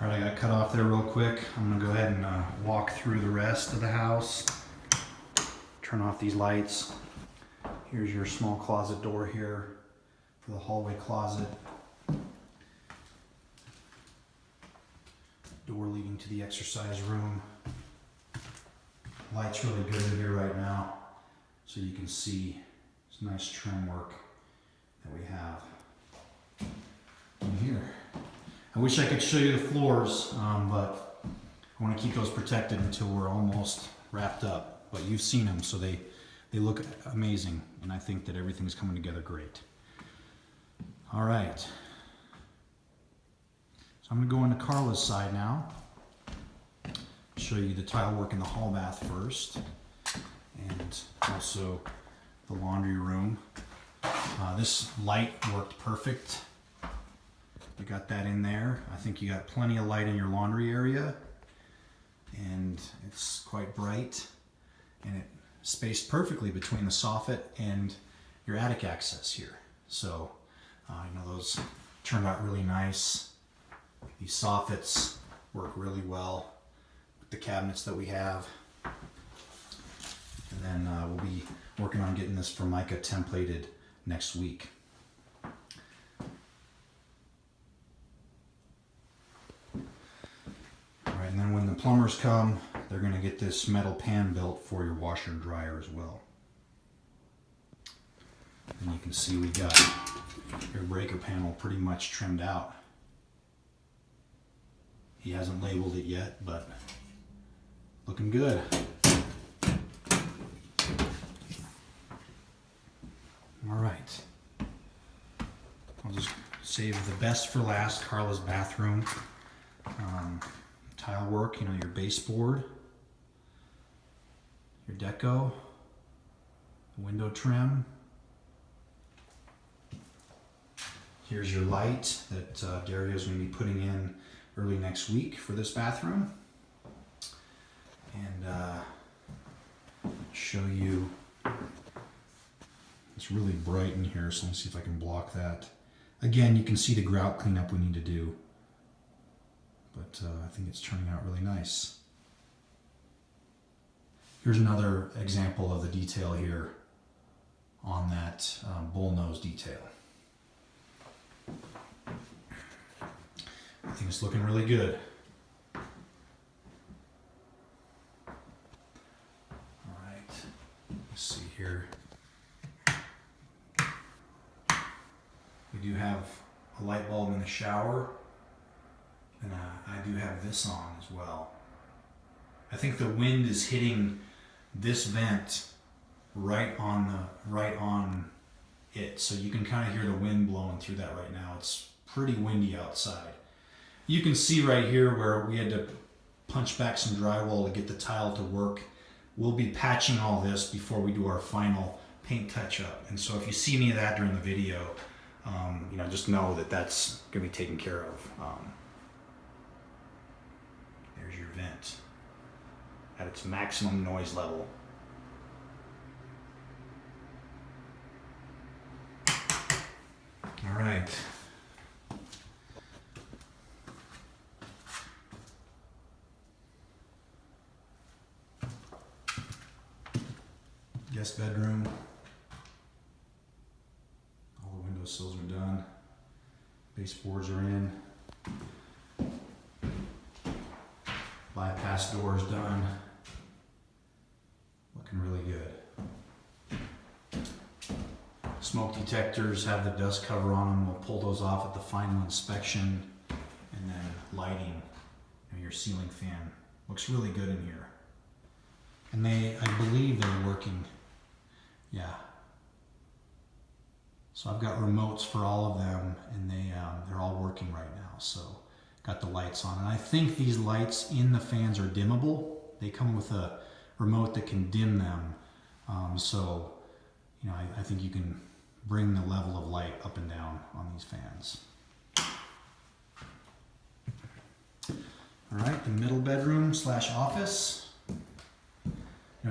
All right, I got cut off there real quick. I'm gonna go ahead and walk through the rest of the house. Turn off these lights. Here's your small closet door here for the hallway closet. Door leading to the exercise room. Light's really good in here right now, so you can see this nice trim work that we have in here. I wish I could show you the floors, but I want to keep those protected until we're almost wrapped up. But you've seen them, so they look amazing, and I think that everything's coming together great. All right. So I'm going to go into Carla's side now. Show you the tile work in the hall bath first, and also the laundry room. This light worked perfect. You got that in there. I think you got plenty of light in your laundry area, and it's quite bright, and it spaced perfectly between the soffit and your attic access here. So, those turned out really nice. These soffits work really well with the cabinets that we have. And then we'll be working on getting this Formica templated next week. Alright, and then when the plumbers come, they're going to get this metal pan built for your washer and dryer as well. And you can see we got your breaker panel pretty much trimmed out. He hasn't labeled it yet, but looking good. All right. I'll just save the best for last. Carla's bathroom. Tile work, your baseboard, your deco, window trim. Here's your light that Dario's going to be putting in early next week for this bathroom. And show you, it's really bright in here, so let me see if I can block that. Again, you can see the grout cleanup we need to do, but I think it's turning out really nice. Here's another example of the detail here on that bullnose detail. I think it's looking really good. All right, let's see here. We do have a light bulb in the shower, and I do have this on as well. I think the wind is hitting this vent right on it, so you can kind of hear the wind blowing through that right now. It's pretty windy outside. You can see right here where we had to punch back some drywall to get the tile to work. We'll be patching all this before we do our final paint touch-up. And so if you see any of that during the video, just know that that's going to be taken care of. There's your vent at its maximum noise level. All right. Guest bedroom. All the window sills are done. Baseboards are in. Bypass doors done. Looking really good. Smoke detectors have the dust cover on them. We'll pull those off at the final inspection. And then lighting, your ceiling fan. Looks really good in here. And I believe they're working. Yeah. So I've got remotes for all of them, and they're all working right now. So got the lights on, and I think these lights in the fans are dimmable. They come with a remote that can dim them. I think you can bring the level of light up and down on these fans. All right, the middle bedroom / office.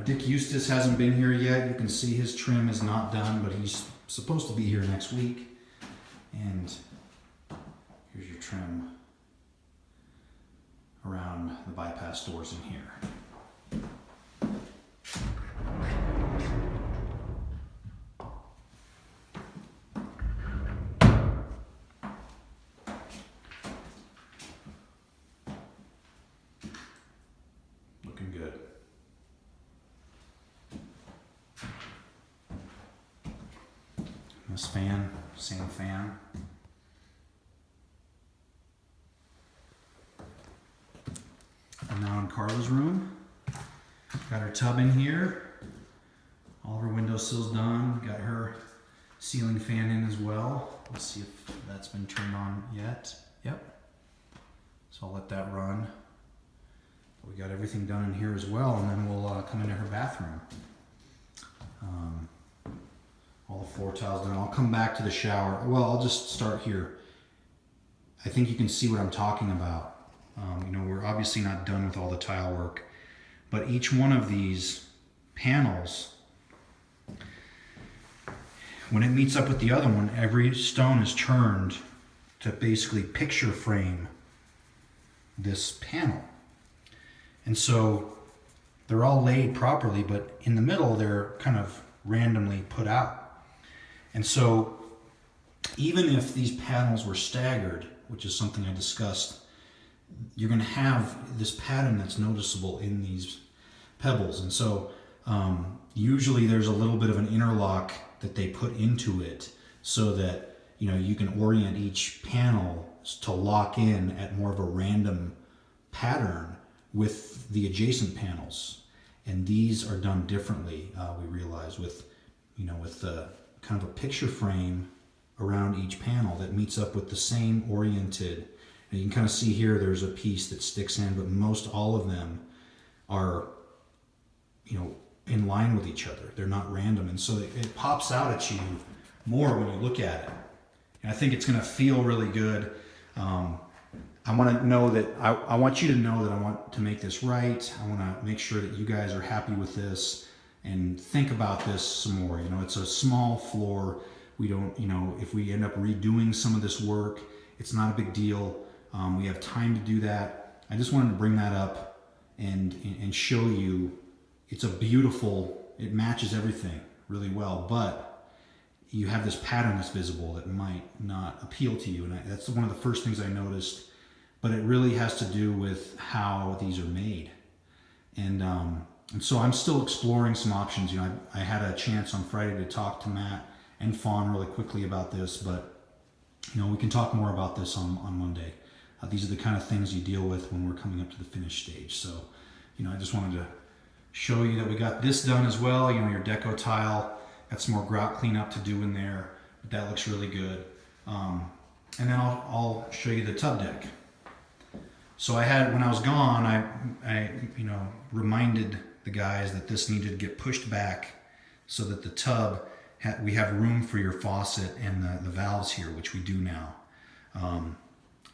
Dick Eustace hasn't been here yet. You can see his trim is not done, but he's supposed to be here next week. And here's your trim the bypass doors in here. Looking good. This fan, same fan. And now in Carla's room, got her tub in here. All of her windowsills done. Got her ceiling fan in as well. Let's see if that's been turned on yet. Yep. So I'll let that run. We got everything done in here as well, and then we'll come into her bathroom. All the floor tiles done. I'll come back to the shower. Well, I'll just start here. I think you can see what I'm talking about. You know, we're obviously not done with all the tile work, but each one of these panels, when it meets up with the other one, every stone is turned to basically picture frame this panel. And so they're all laid properly, but in the middle, they're kind of randomly put out. And so even if these panels were staggered, which is something I discussed, you're going to have this pattern that's noticeable in these pebbles. And so usually there's a little bit of an interlock that they put into it so that, you know, you can orient each panel to lock in at more of a random pattern with the adjacent panels. And these are done differently, we realize, with, you know, with the kind of a picture frame around each panel that meets up with the same oriented. And you can kind of see here there's a piece that sticks in, but most all of them are, you know, in line with each other. They're not random. And so it pops out at you more when you look at it. And I think it's going to feel really good. I want to know that, I want you to know that I want to make this right. I want to make sure that you guys are happy with this and think about this some more. You know, it's a small floor. We don't, you know, if we end up redoing some of this work, it's not a big deal. We have time to do that. I just wanted to bring that up and show you it's a beautiful, it matches everything really well, but you have this pattern that's visible that might not appeal to you. And that's one of the first things I noticed, but it really has to do with how these are made. And so I'm still exploring some options. You know, I had a chance on Friday to talk to Matt and Fawn really quickly about this, but you know, we can talk more about this on Monday. These are the kind of things you deal with when we're coming up to the finish stage. So, you know, I just wanted to show you that we got this done as well. You know, your deco tile, got some more grout cleanup to do in there, but that looks really good. And then I'll show you the tub deck. So I had, when I was gone, I you know, reminded the guys that this needed to get pushed back so that the tub, we have room for your faucet and the valves here, which we do now.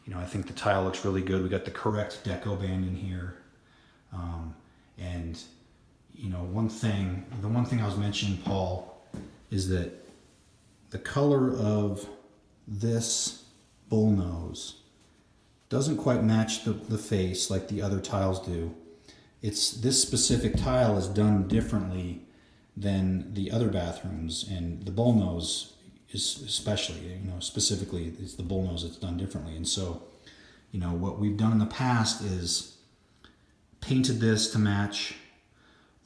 You know, I think the tile looks really good. We got the correct deco band in here. And, you know, the one thing I was mentioning, Paul, is that the color of this bullnose doesn't quite match the face like the other tiles do. This specific tile is done differently than the other bathrooms, and the bullnose is especially, you know, specifically it's the bullnose that's done differently. And so, you know, what we've done in the past is painted this to match,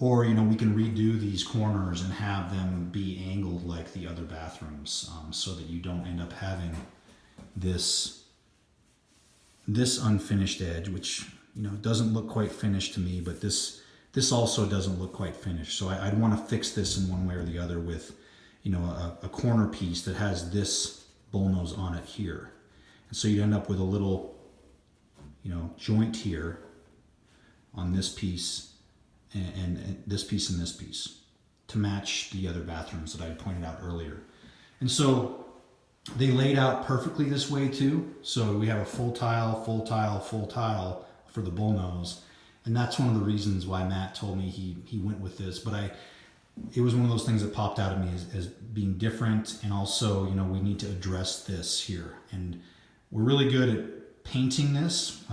or, you know, we can redo these corners and have them be angled like the other bathrooms, so that you don't end up having this unfinished edge, which, you know, doesn't look quite finished to me, but this also doesn't look quite finished. So I'd want to fix this in one way or the other with, you know, a corner piece that has this bullnose on it here. And so you'd end up with a little, you know, joint here on this piece and this piece and this piece to match the other bathrooms that I pointed out earlier. And so they laid out perfectly this way too. So we have a full tile, full tile, full tile for the bullnose. And that's one of the reasons why Matt told me he went with this. But it was one of those things that popped out at me as being different. And also, you know, we need to address this here. And we're really good painting this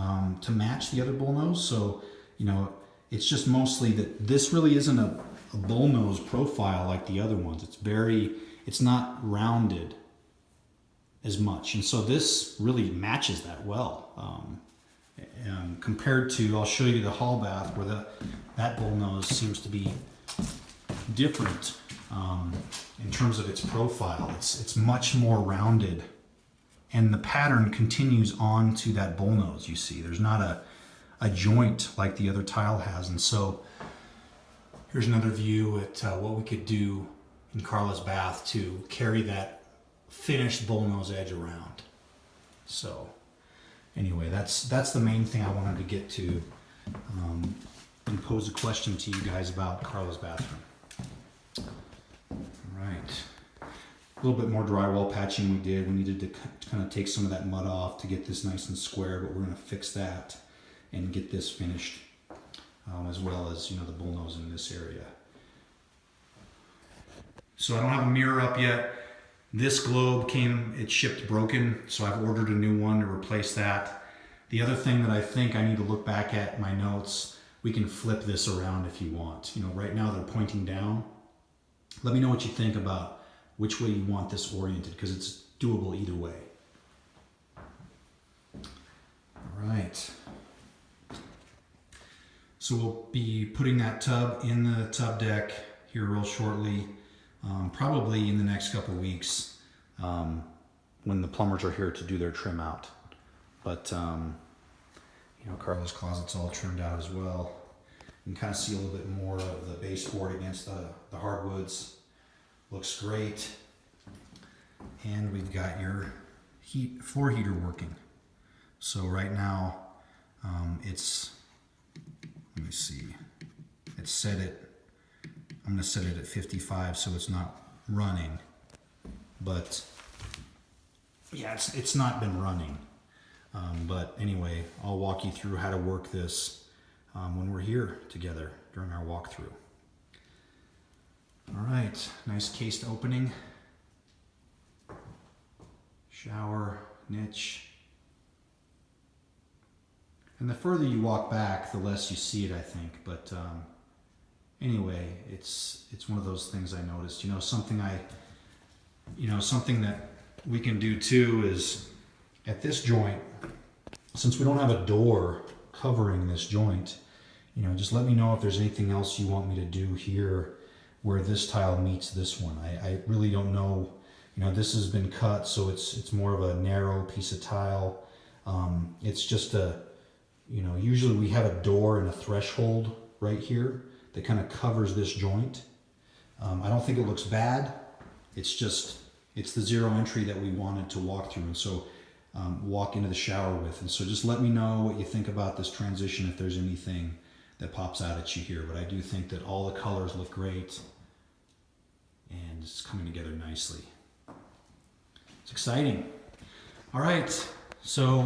to match the other bullnose. So, you know, it's just mostly that this really isn't a bullnose profile like the other ones. It's not rounded as much. And so this really matches that well. Compared to, I'll show you the hall bath where that bullnose seems to be different in terms of its profile. It's much more rounded, and the pattern continues on to that bullnose. You see, there's not a joint like the other tile has. And so here's another view at what we could do in Carla's bath to carry that finished bullnose edge around. So anyway, that's the main thing I wanted to get to and pose a question to you guys about Carla's bathroom. All right. A little bit more drywall patching we did. We needed to kind of take some of that mud off to get this nice and square, but we're going to fix that and get this finished, as well as, you know, the bullnose in this area. So I don't have a mirror up yet. This globe it shipped broken, so I've ordered a new one to replace that. The other thing that I think I need to look back at my notes, we can flip this around if you want. You know, right now they're pointing down. Let me know what you think about which way you want this oriented, because it's doable either way. All right. So we'll be putting that tub in the tub deck here real shortly, probably in the next couple of weeks when the plumbers are here to do their trim out. But, you know, Carla's closet's all trimmed out as well. You can kind of see a little bit more of the baseboard against the hardwoods. Looks great. And we've got your floor heater working. So right now it's, let me see, it's set at, I'm going to set it at 55 so it's not running. But yeah, it's not been running. But anyway, I'll walk you through how to work this when we're here together during our walkthrough. All right, nice cased opening. Shower, niche. And the further you walk back, the less you see it, I think. But anyway, it's one of those things I noticed. You know, something that we can do too is at this joint, since we don't have a door covering this joint, you know, just let me know if there's anything else you want me to do here where this tile meets this one. I really don't know. You know, this has been cut, so it's more of a narrow piece of tile. It's just you know, usually we have a door and a threshold right here that kind of covers this joint. I don't think it looks bad. It's the zero entry that we wanted to walk through, and so walk into the shower with. And so just let me know what you think about this transition, if there's anything that pops out at you here. But I do think that all the colors look great and it's coming together nicely. It's exciting. All right, so